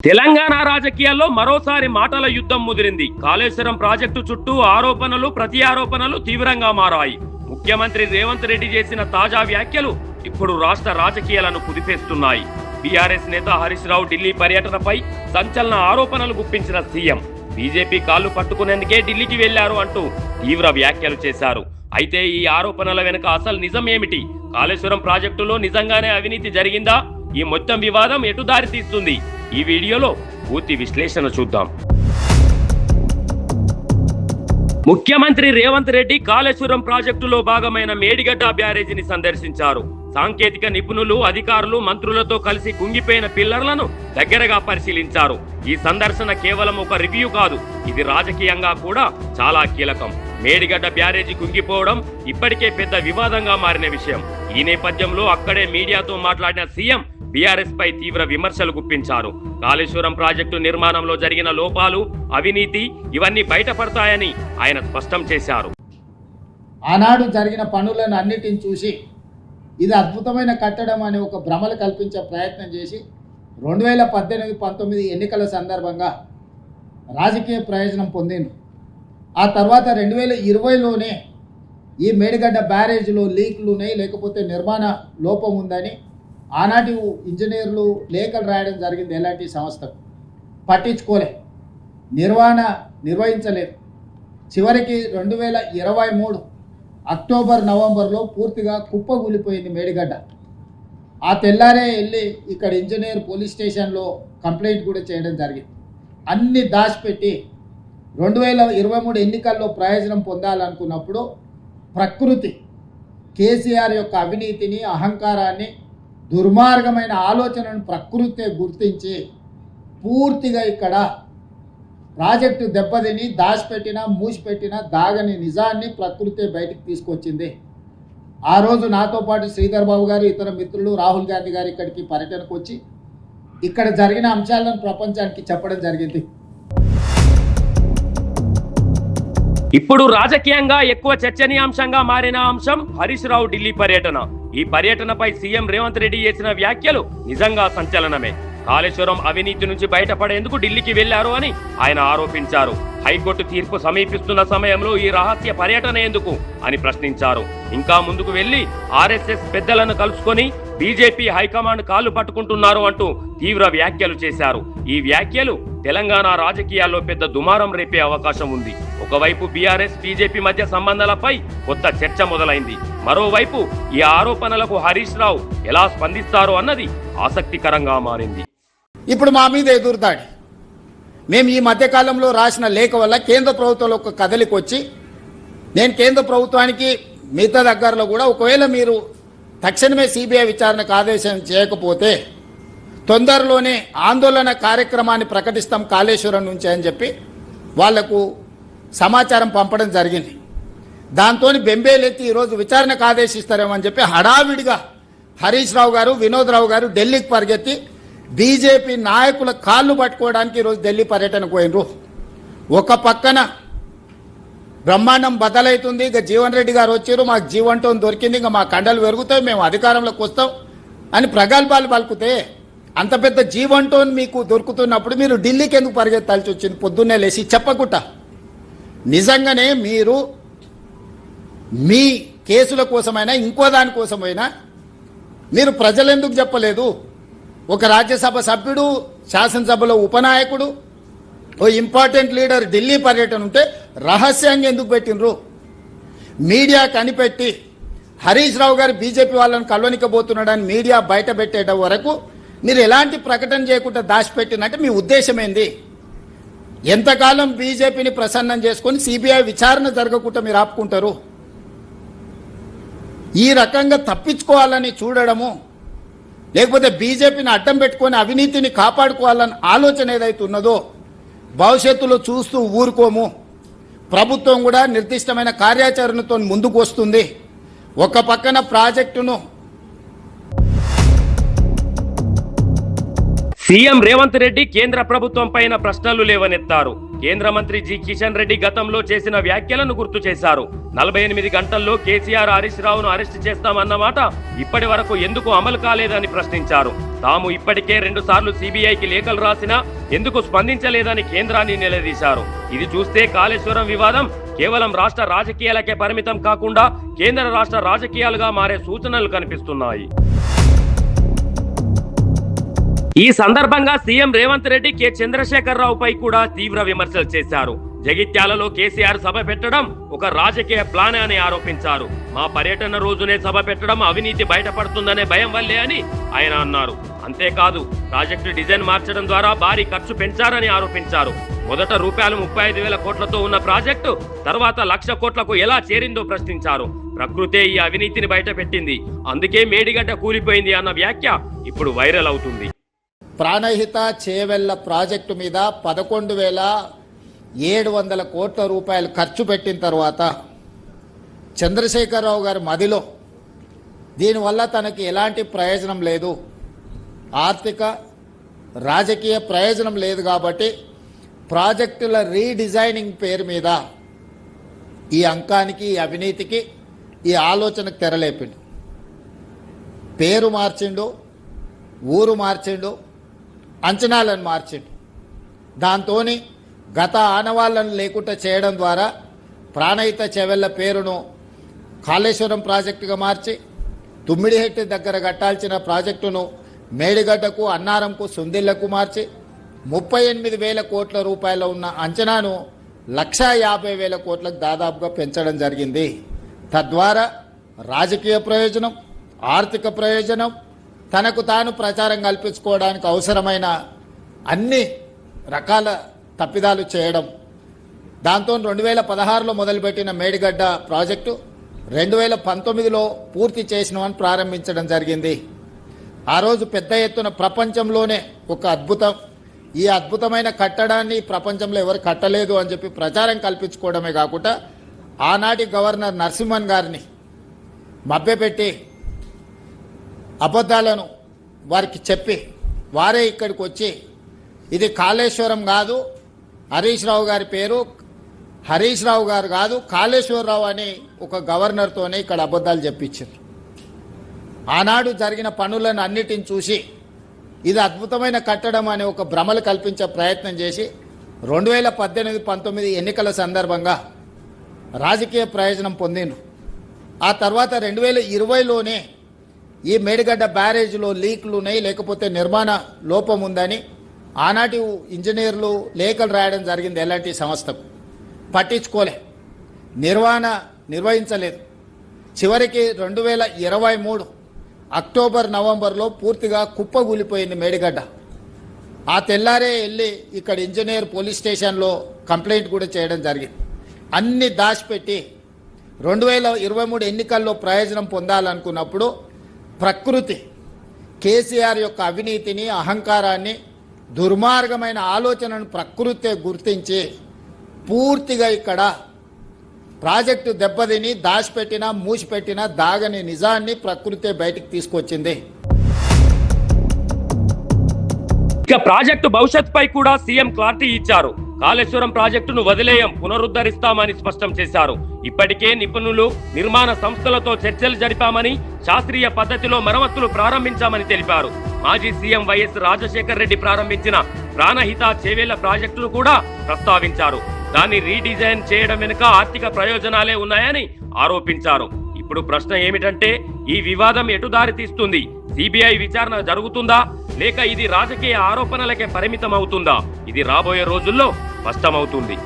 తెలంగాణ రాజకీయాల్లో మరోసారి మాటల యుద్ధం ముదిరింది. కాళేశ్వరం ప్రాజెక్టు చుట్టూ ఆరోపణలు ప్రతి ఆరోపణలు తీవ్రంగా మారాయి. ముఖ్యమంత్రి రేవంత్ రెడ్డి చేసిన తాజా వ్యాఖ్యలు ఇప్పుడు రాష్ట్ర రాజకీయాలను కుదిపేస్తున్నాయి. బీఆర్ఎస్ నేత హరీష్ రావు ఢిల్లీ పర్యటనపై సంచలన ఆరోపణలు గుప్పించిన సీఎం బీజేపీ కాళ్లు పట్టుకునేందుకే ఢిల్లీకి వెళ్లారు అంటూ తీవ్ర వ్యాఖ్యలు చేశారు. అయితే ఈ ఆరోపణల వెనుక అసలు నిజం ఏమిటి? కాళేశ్వరం ప్రాజెక్టులో నిజంగానే అవినీతి జరిగిందా? ఈ మొత్తం వివాదం ఎటు దారి తీస్తుంది? ఈ వీడియోలో పూర్తి విశ్లేషణ చూద్దాం. ముఖ్యమంత్రి రేవంత్ రెడ్డి కాళేశ్వరం ప్రాజెక్టులో భాగమైన మేడిగడ్డ బ్యారేజీని సందర్శించారు. సాంకేతిక నిపుణులు, అధికారులు, మంత్రులతో కలిసి కుంగిపోయిన పిల్లర్లను దగ్గరగా పరిశీలించారు. ఈ సందర్శన కేవలం ఒక రివ్యూ కాదు, ఇది రాజకీయంగా కూడా చాలా కీలకం. మేడిగడ్డ బ్యారేజీ కుంగిపోవడం ఇప్పటికే పెద్ద వివాదంగా మారిన విషయం. ఈ నేపథ్యంలో అక్కడే మీడియాతో మాట్లాడిన సీఎం బీఆర్ఎస్ పై తీవ్ర విమర్శలు గుప్పించారు. కాళేశ్వరం ప్రాజెక్టు నిర్మాణంలో జరిగిన లోపాలు, అవినీతి ఇవన్నీ బయటపడతాయని ఆయన స్పష్టం చేశారు. ఆనాడు జరిగిన పనులను అన్నిటిని చూసి ఇది అద్భుతమైన కట్టడం అనే ఒక భ్రమలు కల్పించే ప్రయత్నం చేసి 2018-19 ఎన్నికల సందర్భంగా రాజకీయ ప్రయోజనం పొందింది. ఆ తర్వాత 2020లోనే ఈ మేడిగడ్డ బ్యారేజ్లో లీక్లు ఉన్నాయి, లేకపోతే నిర్మాణ లోపం ఉందని ఆనాటి ఇంజనీర్లు లేఖలు రాయడం జరిగింది. ఎలాంటి సంస్థకు పట్టించుకోలే, నిర్వహించలేదు. చివరికి 2023 అక్టోబర్ నవంబర్లో పూర్తిగా కుప్పగూలిపోయింది మేడిగడ్డ. ఆ తెల్లారే వెళ్ళి ఇక్కడ ఇంజనీర్ పోలీస్ స్టేషన్లో కంప్లైంట్ కూడా చేయడం జరిగింది. అన్ని దాచిపెట్టి 2023 ఎన్నికల్లో ప్రయోజనం పొందాలనుకున్నప్పుడు ప్రకృతి కేసీఆర్ యొక్క అవినీతిని, అహంకారాన్ని, దుర్మార్గమైన ఆలోచనను ప్రకృతే గుర్తించి పూర్తిగా ఇక్కడ ప్రాజెక్టు దెబ్బతిని దాచిపెట్టిన, మూసిపెట్టిన దాగని నిజాన్ని ప్రకృతే బయటికి తీసుకొచ్చింది. ఆ రోజు నాతో పాటు శ్రీధర్ బాబు గారు, ఇతర మిత్రులు, రాహుల్ గాంధీ గారు ఇక్కడికి పర్యటనకు వచ్చి ఇక్కడ జరిగిన అంశాలను ప్రపంచానికి చెప్పడం జరిగింది. ఇప్పుడు రాజకీయంగా ఎక్కువ చర్చనీయాంశంగా మారిన అంశం హరీష్ రావు ఢిల్లీ పర్యటన. ఈ పర్యటనపై సీఎం రేవంత్ రెడ్డి చేసిన వ్యాఖ్యలు నిజంగా సంచలనమే. కాళేశ్వరం అవినీతి నుంచి బయటపడేందుకు ఢిల్లీకి వెళ్లారు అని ఆయన ఆరోపించారు. హైకోర్టు తీర్పు సమీపిస్తున్న సమయంలో ఈ రహస్య పర్యటన ఎందుకు అని ప్రశ్నించారు. ఇంకా ముందుకు వెళ్లి ఆర్ఎస్ఎస్ పెద్దలను కలుసుకొని బీజేపీ హైకమాండ్ కాళ్లు పట్టుకుంటున్నారు అంటూ తీవ్ర వ్యాఖ్యలు చేశారు. ఈ వ్యాఖ్యలు తెలంగాణ రాజకీయాల్లో పెద్ద దుమారం రేపే అవకాశం ఉంది. ఒకవైపు బీఆర్ఎస్ బీజేపీ మధ్య సంబంధాలపై కొత్త చర్చ మొదలైంది. మరోవైపు ఈ ఆరోపణలకు హరీష్ రావు ఎలా స్పందిస్తారో అన్నది ఆసక్తికరంగా మారింది. ఇప్పుడు మా మీద ఎదురుదాడి. మేము ఈ మధ్యకాలంలో రాసిన లేఖ వల్ల కేంద్ర ప్రభుత్వంలో ఒక కదలికి వచ్చి, నేను కేంద్ర ప్రభుత్వానికి మిగతా దగ్గరలో కూడా ఒకవేళ మీరు తక్షణమే సిబిఐ విచారణకు ఆదేశం చేయకపోతే తొందరలోనే ఆందోళన కార్యక్రమాన్ని ప్రకటిస్తాం కాళేశ్వరం నుంచి అని చెప్పి వాళ్లకు సమాచారం పంపడం జరిగింది. దాంతో బెంబేలెత్తి ఈరోజు విచారణకు ఆదేశిస్తారేమని చెప్పి హడావిడిగా హరీష్ రావు గారు, వినోద్ రావు గారు ఢిల్లీకి పరిగెత్తి బీజేపీ నాయకుల కాళ్ళు పట్టుకోవడానికి ఈరోజు ఢిల్లీ పర్యటనకు పోయినరు. ఒక పక్కన బ్రహ్మాండం బదలవుతుంది, ఇక జీవన్ రెడ్డి గారు వచ్చారు, మాకు జీవంటం దొరికింది, ఇంకా మా కండలు పెరుగుతాయి, మేము అధికారంలోకి వస్తాం అని ప్రగల్భాలు పలుకుతే, అంత పెద్ద జీవంటోన్ మీకు దొరుకుతున్నప్పుడు మీరు ఢిల్లీకి ఎందుకు పరిగెత్తాల్సి వచ్చింది? పొద్దున్నే లేచి చెప్పకుండా నిజంగానే మీరు మీ కేసుల కోసమైనా ఇంకో దానికోసమైనా మీరు ప్రజలెందుకు చెప్పలేదు? ఒక రాజ్యసభ సభ్యుడు, శాసనసభలో ఉపనాయకుడు, ఓ ఇంపార్టెంట్ లీడర్ ఢిల్లీ పర్యటన ఉంటే రహస్యంగా ఎందుకు పెట్టినరు? మీడియా కనిపెట్టి హరీష్ రావు గారు బీజేపీ వాళ్ళని కలవనికబోతున్నాడని మీడియా బయట పెట్టేట వరకు మీరు ఎలాంటి ప్రకటన చేయకుండా దాచిపెట్టినట్టే మీ ఉద్దేశం ఏంది? ఎంతకాలం బీజేపీని ప్రసన్నం చేసుకొని సిబిఐ విచారణ జరగకుండా మీరు ఆపుకుంటారు? ఈ రకంగా తప్పించుకోవాలని చూడడము, లేకపోతే బీజేపీని అడ్డం పెట్టుకొని అవినీతిని కాపాడుకోవాలని ఆలోచన ఏదైతే ఉన్నదో భవిష్యత్తులో చూస్తూ ఊరుకోము. ప్రభుత్వం కూడా నిర్దిష్టమైన కార్యాచరణతో ముందుకు వస్తుంది. ఒక పక్కన ప్రాజెక్టును సీఎం రేవంత్ రెడ్డి కేంద్ర ప్రభుత్వం పైన ప్రశ్నలు లేవనెత్తారు. కేంద్ర మంత్రి జి కిషన్ రెడ్డి గతంలో చేసిన వ్యాఖ్యలను గుర్తు చేశారు. 48 గంటల్లో కేసీఆర్ హరీష్ రావును అరెస్ట్ చేస్తామన్నమాట ఇప్పటి వరకు ఎందుకు అమలు కాలేదని ప్రశ్నించారు. తాము ఇప్పటికే 2 సార్లు సిబిఐకి లేఖలు రాసినా ఎందుకు స్పందించలేదని కేంద్రాన్ని నిలదీశారు. ఇది చూస్తే కాళేశ్వరం వివాదం కేవలం రాష్ట్ర రాజకీయాలకే పరిమితం కాకుండా కేంద్ర రాష్ట్ర రాజకీయాలుగా మారే సూచనలు కనిపిస్తున్నాయి. ఈ సందర్భంగా సీఎం రేవంత్ రెడ్డి కె చంద్రశేఖరరావు పై కూడా తీవ్ర విమర్శలు చేశారు. జగిత్యాలలో కేసీఆర్ సభ పెట్టడం ఒక రాజకీయ ప్లాన్ అని ఆరోపించారు. మా పర్యటన రోజునే సభ పెట్టడం అవినీతి బయటపడుతుందనే భయం వల్లే అని ఆయన అన్నారు. అంతేకాదు ప్రాజెక్టు డిజైన్ మార్చడం ద్వారా భారీ ఖర్చు పెంచారని ఆరోపించారు. మొదట రూపాయలు 35,000 కోట్లతో ఉన్న ప్రాజెక్టు తర్వాత 1,00,000 కోట్లకు ఎలా చేరిందో ప్రశ్నించారు. ప్రకృతే ఈ అవినీతిని బయటపెట్టింది, అందుకే మేడిగడ్డ కూలిపోయింది అన్న వ్యాఖ్య ఇప్పుడు వైరల్ అవుతుంది. ప్రాణహిత చేవెళ్ల ప్రాజెక్టు మీద 11,700 కోట్ల రూపాయలు ఖర్చు పెట్టిన తర్వాత చంద్రశేఖరరావు గారి మదిలో దీనివల్ల తనకి ఎలాంటి ప్రయోజనం లేదు, ఆర్థిక రాజకీయ ప్రయోజనం లేదు కాబట్టి ప్రాజెక్టుల రీడిజైనింగ్ పేరు మీద ఈ అంకానికి, ఈ అవినీతికి, ఈ ఆలోచనకు తెరలేపిండు. పేరు మార్చిండు, ఊరు మార్చిండు, అంచనాలను మార్చిండు. దాంతో గత ఆనవాళ్లను లేకుండా చేయడం ద్వారా ప్రాణహిత చెవెళ్ల పేరును కాళేశ్వరం ప్రాజెక్టుగా మార్చి తుమ్మిడిహెట్టి దగ్గర కట్టాల్సిన ప్రాజెక్టును మేడిగడ్డకు, అన్నారంకు, సుందిళ్లకు మార్చి 38,000 కోట్ల రూపాయలు ఉన్న అంచనాను 1,50,000 కోట్లకు దాదాపుగా పెంచడం జరిగింది. తద్వారా రాజకీయ ప్రయోజనం, ఆర్థిక ప్రయోజనం, తనకు తాను ప్రచారం కల్పించుకోవడానికి అవసరమైన అన్ని రకాల తప్పిదాలు చేయడం. దాంతో 2016లో మొదలుపెట్టిన మేడిగడ్డ ప్రాజెక్టు 2019లో పూర్తి చేసినామని ప్రారంభించడం జరిగింది. ఆ రోజు పెద్ద ఎత్తున ప్రపంచంలోనే ఒక అద్భుతం, ఈ అద్భుతమైన కట్టడాన్ని ప్రపంచంలో ఎవరు కట్టలేదు అని చెప్పి ప్రచారం కల్పించుకోవడమే కాకుండా ఆనాటి గవర్నర్ నరసింహన్ గారిని మభ్యపెట్టి అబద్ధాలను వారికి చెప్పి వారే ఇక్కడికి వచ్చి ఇది కాళేశ్వరం కాదు, హరీష్ రావు గారి పేరు హరీష్ రావు గారు కాదు కాళేశ్వరరావు అని ఒక గవర్నర్తోనే ఇక్కడ అబద్ధాలు చెప్పించారు. ఆనాడు జరిగిన పనులను అన్నిటిని చూసి ఇది అద్భుతమైన కట్టడం అనే ఒక భ్రమలు కల్పించే ప్రయత్నం చేసి 2018-19 ఎన్నికల సందర్భంగా రాజకీయ ప్రయోజనం పొందిండ్రు. ఆ తర్వాత 2020లోనే ఈ మేడిగడ్డ బ్యారేజ్లో లీక్లు ఉన్నాయి, లేకపోతే నిర్మాణ లోపం ఉందని ఆనాటి ఇంజనీర్లు లేఖలు రాయడం జరిగింది. ఎలాంటి సంస్థకు పట్టించుకోలే, నిర్వహించలేదు. చివరికి 2023 అక్టోబర్, నవంబర్లో పూర్తిగా కుప్పగూలిపోయింది మేడిగడ్డ. ఆ తెల్లారే వెళ్ళి ఇక్కడ ఇంజనీర్ పోలీస్ స్టేషన్లో కంప్లైంట్ కూడా చేయడం జరిగింది. అన్ని దాచిపెట్టి 2023 ఎన్నికల్లో ప్రయోజనం పొందాలనుకున్నప్పుడు ప్రకృతి కేసీఆర్ యొక్క అవినీతిని, అహంకారాన్ని, దుర్మార్గమైన ఆలోచనను ప్రకృతే గుర్తించి పూర్తిగా ఇక్కడ ప్రాజెక్టు దెబ్బతిని దాచిపెట్టిన, మూసిపెట్టిన దాగని నిజాన్ని ప్రకృతే బయటికి తీసుకొచ్చింది. ఇక ప్రాజెక్టు భవిష్యత్ పై కూడా సీఎం క్లారిటీ ఇచ్చారు. కాళేశ్వరం ప్రాజెక్టును వదిలేయం, పునరుద్ధరిస్తామని స్పష్టం చేశారు. ఇప్పటికే నిపుణులు, నిర్మాణ సంస్థలతో చర్చలు జరిపామని, శాస్త్రీయ పద్ధతిలో మరమ్మతులు ప్రారంభించామని తెలిపారు. మాజీ సీఎం వైఎస్ రాజశేఖర్ రెడ్డి ప్రారంభించిన ప్రాణహిత చేవేళ్ల ప్రాజెక్టును కూడా ప్రస్తావించారు. దాన్ని రీడిజైన్ చేయడం వెనుక ఆర్థిక ప్రయోజనాలే ఉన్నాయని ఆరోపించారు. ఇప్పుడు ప్రశ్న ఏమిటంటే ఈ వివాదం ఎటు దారి తీస్తుంది? సిబిఐ విచారణ జరుగుతుందా, లేక ఇది రాజకీయ ఆరోపణలకే పరిమితం అవుతుందా? ఇది రాబోయే రోజుల్లో స్పష్టమవుతుంది.